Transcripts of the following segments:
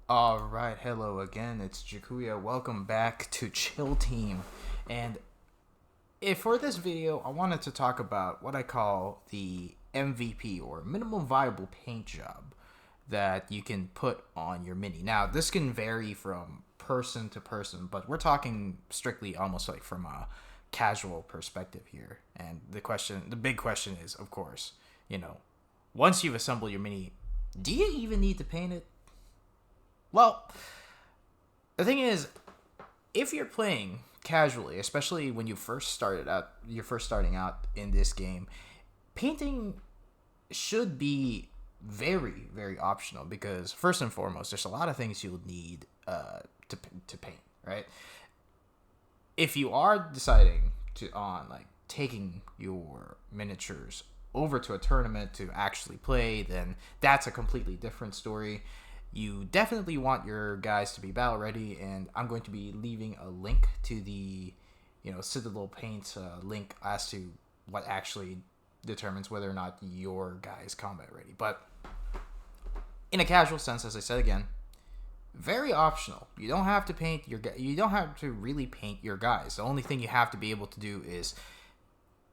Alright, hello again, it's Jakuya. Welcome back to Chill Team. And if for this video, I wanted to talk about what I call the MVP, or minimum viable paint job, that you can put on your mini. Now, this can vary from person to person, but we're talking strictly almost like from a casual perspective here. And the big question is, of course, once you've assembled your mini, do you even need to paint it? Well, the thing is, if you're playing casually, especially when you're first starting out in this game, painting should be very, very optional because first and foremost, there's a lot of things you'll need to paint, right? If you are deciding on like taking your miniatures over to a tournament to actually play, then that's a completely different story. You definitely want your guys to be battle ready, and I'm going to be leaving a link to the Citadel Paint link as to what actually determines whether or not your guy is combat ready. But in a casual sense, as I said again, very optional. You don't have to paint you don't have to really paint your guys. The only thing you have to be able to do is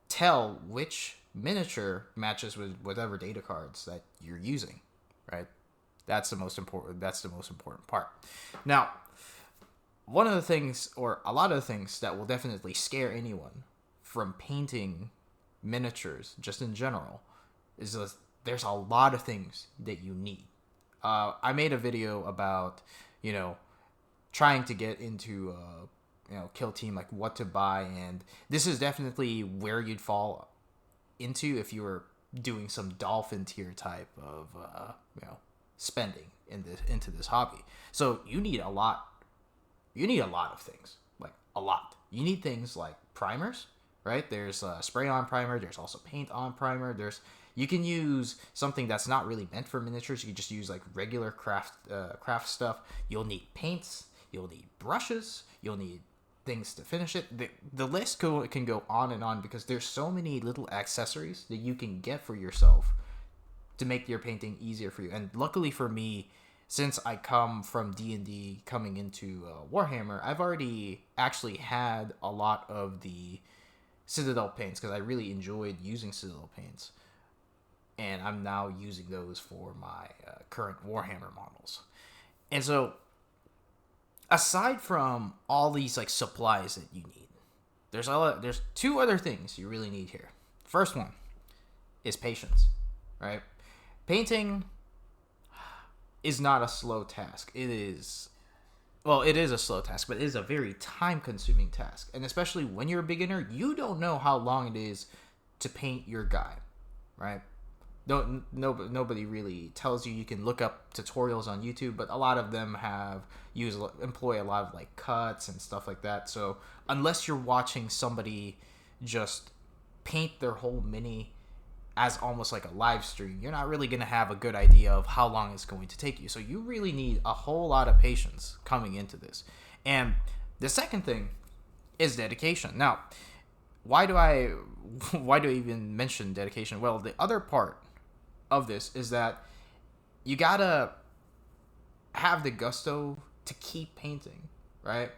tell which miniature matches with whatever data cards that you're using, right? That's the most important part. Now, one of the things, or a lot of the things that will definitely scare anyone from painting miniatures, just in general, is that there's a lot of things that you need. I made a video about, trying to get into, Kill Team, like what to buy, and this is definitely where you'd fall into if you were doing some dolphin tier type of, spending into this hobby. So you need a lot of things, like a lot. You need things like primers, right? There's a spray on primer, there's also paint on primer. You can use something that's not really meant for miniatures. You can just use like regular craft stuff. You'll need paints, you'll need brushes, you'll need things to finish it. The list can go on and on because there's so many little accessories that you can get for yourself to make your painting easier for you. And luckily for me, since I come from D&D coming into Warhammer, I've already actually had a lot of the Citadel paints because I really enjoyed using Citadel paints. And I'm now using those for my current Warhammer models. And so, aside from all these like supplies that you need, there's two other things you really need here. First one is patience, right? Painting is not a slow task. It is a slow task, but it is a very time-consuming task. And especially when you're a beginner, you don't know how long it is to paint your guy, right? Nobody really tells you. You can look up tutorials on YouTube, but a lot of them employ a lot of like cuts and stuff like that. So unless you're watching somebody just paint their whole mini as almost like a live stream, you're not really going to have a good idea of how long it's going to take you. So you really need a whole lot of patience coming into this. And the second thing is dedication. Now, why do I even mention dedication? Well, the other part of this is that you got to have the gusto to keep painting, right?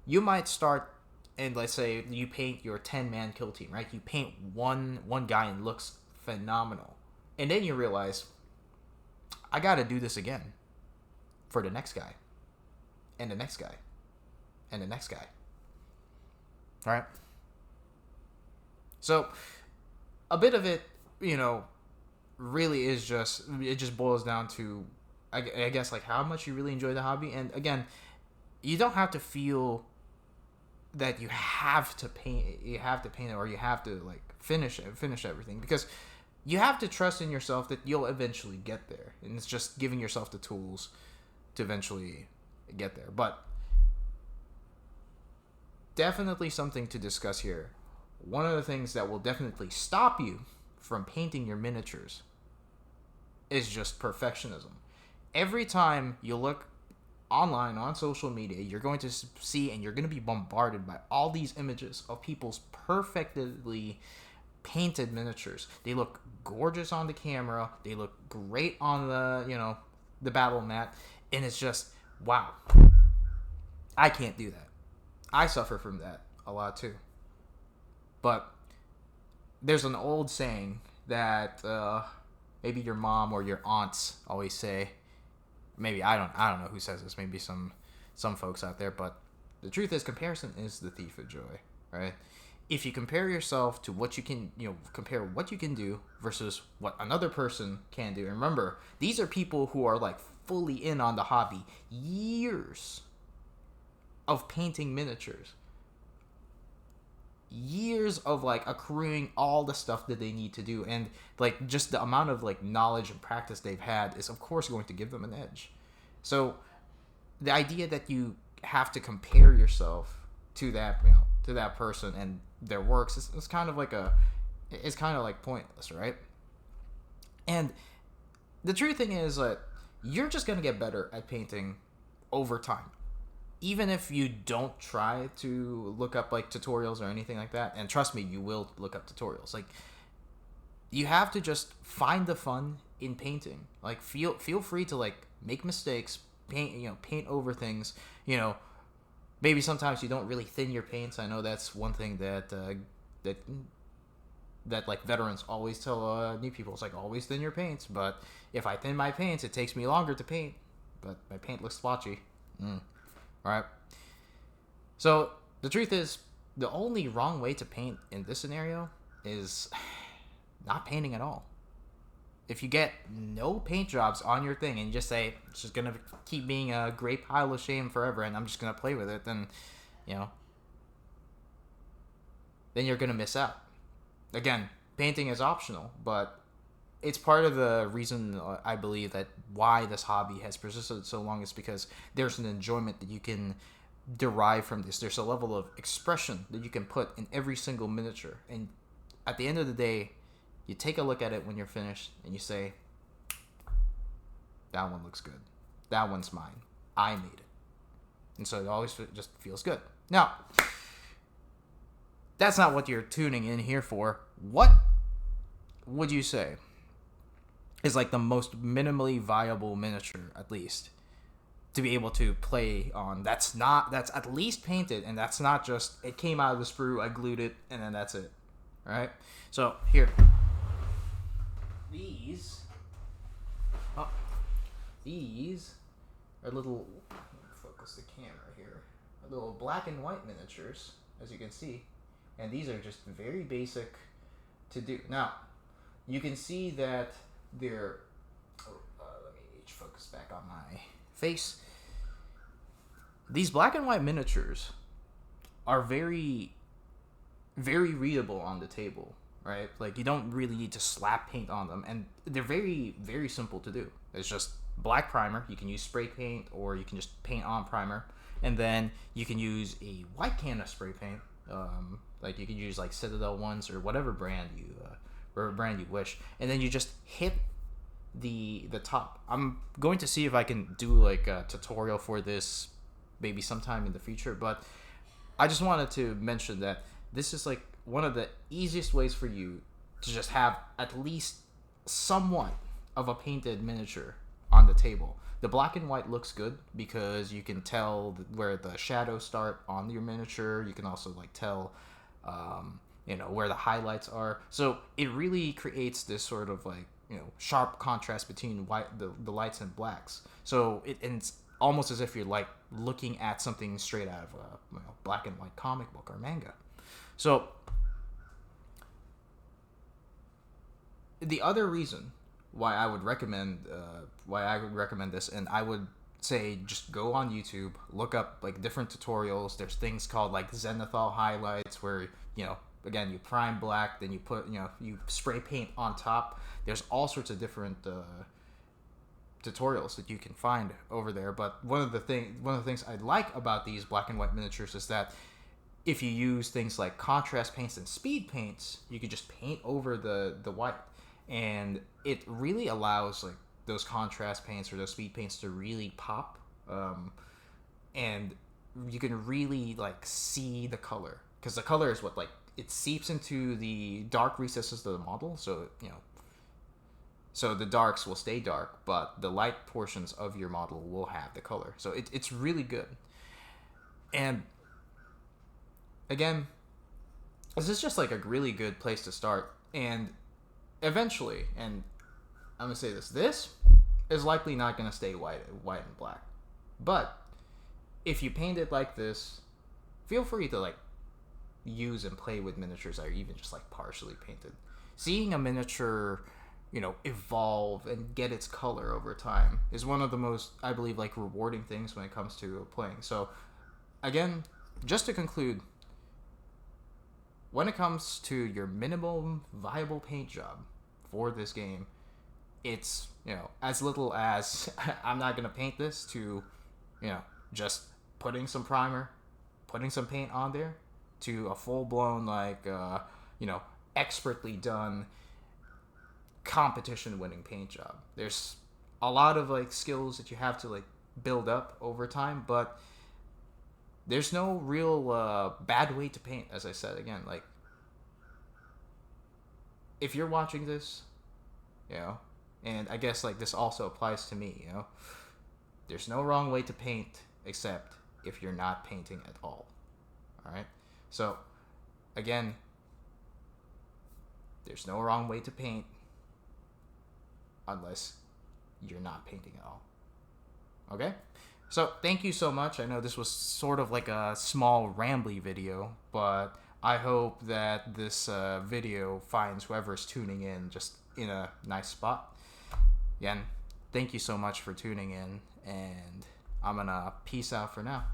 You might start, and let's say you paint your 10-man kill team, right? You paint one guy and looks phenomenal, and then you realize, I gotta do this again for the next guy, and the next guy, and the next guy. All right. So a bit of it, really is just boils down to, I guess, like how much you really enjoy the hobby. And again, you don't have to feel that you have to paint it, or you have to like finish everything, because you have to trust in yourself that you'll eventually get there, and it's just giving yourself the tools to eventually get there. But definitely something to discuss here. One of the things that will definitely stop you from painting your miniatures is just perfectionism. Every time you look online on social media, you're going to see, and you're going to be bombarded by all these images of people's perfectly painted miniatures. They look gorgeous on the camera, they look great on the battle mat, and it's just, Wow. I can't do that. I suffer from that a lot too. But there's an old saying that maybe your mom or your aunts always say. Maybe I don't know who says this. Maybe some folks out there. But the truth is, comparison is the thief of joy, right? If you compare yourself to what you can, compare what you can do versus what another person can do. And remember, these are people who are like fully in on the hobby, years of painting miniatures, years of like accruing all the stuff that they need to do, and like just the amount of like knowledge and practice they've had is of course going to give them an edge. So the idea that you have to compare yourself to that, to that person and their works is kind of like it's kind of like pointless, right? And the true thing is that you're just going to get better at painting over time, even if you don't try to look up like tutorials or anything like that. And trust me, you will look up tutorials. Like, you have to just find the fun in painting. Like, feel free to like make mistakes, paint over things. Maybe sometimes you don't really thin your paints. I know that's one thing that like veterans always tell new people. It's like, always thin your paints. But if I thin my paints, it takes me longer to paint, but my paint looks splotchy. Right? So the truth is, the only wrong way to paint in this scenario is not painting at all. If you get no paint jobs on your thing and you just say it's just gonna keep being a gray pile of shame forever and I'm just gonna play with it, then then you're gonna miss out. Again, painting is optional, but it's part of the reason I believe that why this hobby has persisted so long is because there's an enjoyment that you can derive from this. There's a level of expression that you can put in every single miniature, and at the end of the day, you take a look at it when you're finished and you say, that one looks good. That one's mine. I made it. And so it always just feels good. Now, that's not what you're tuning in here for. What would you say is like the most minimally viable miniature, at least, to be able to play on? That's at least painted, and that's not just, it came out of the sprue, I glued it, and then that's it. All right? So, here. These are little, focus the camera here, are little black and white miniatures, as you can see, and these are just very basic to do. Now, you can see that they're, let me focus back on my face. These black and white miniatures are very, very readable on the table. Right? Like, you don't really need to slap paint on them, and they're very, very simple to do. It's just black primer. You can use spray paint, or you can just paint on primer, and then you can use a white can of spray paint. Like, you can use like Citadel ones or whatever brand you wish, and then you just hit the top. I'm going to see if I can do like a tutorial for this maybe sometime in the future, but I just wanted to mention that this is like one of the easiest ways for you to just have at least somewhat of a painted miniature on the table. The black and white looks good because you can tell where the shadows start on your miniature. You can also like tell, where the highlights are. So it really creates this sort of like, sharp contrast between the lights and blacks. So it's almost as if you're like looking at something straight out of a black and white comic book or manga. So the other reason why I would recommend this, and I would say just go on YouTube, look up like different tutorials. There's things called like Zenithal highlights where again, you prime black, then you put you spray paint on top. There's all sorts of different tutorials that you can find over there. But one of the things I like about these black and white miniatures is that if you use things like contrast paints and speed paints, you can just paint over the white, and it really allows like those contrast paints or those speed paints to really pop, and you can really like see the color, because the color is what like it seeps into the dark recesses of the model. So So the darks will stay dark, but the light portions of your model will have the color. So it's really good. And again, this is just like a really good place to start. And eventually, and I'm gonna say this is likely not gonna stay white and black. But if you paint it like this, feel free to like use and play with miniatures that are even just like partially painted. Seeing a miniature, evolve and get its color over time is one of the most, I believe, like rewarding things when it comes to playing. So again, just to conclude, when it comes to your minimum viable paint job for this game, it's, as little as I'm not going to paint this to, just putting some primer, putting some paint on there, to a full-blown, like, expertly done competition-winning paint job. There's a lot of, like, skills that you have to, like, build up over time, but there's no real bad way to paint, as I said. Again, like, if you're watching this, and I guess, like, this also applies to me, there's no wrong way to paint except if you're not painting at all. Alright? So, again, there's no wrong way to paint unless you're not painting at all. Okay? So, thank you so much. I know this was sort of like a small rambly video, but I hope that this video finds whoever's tuning in just in a nice spot. Again, thank you so much for tuning in, and I'm gonna peace out for now.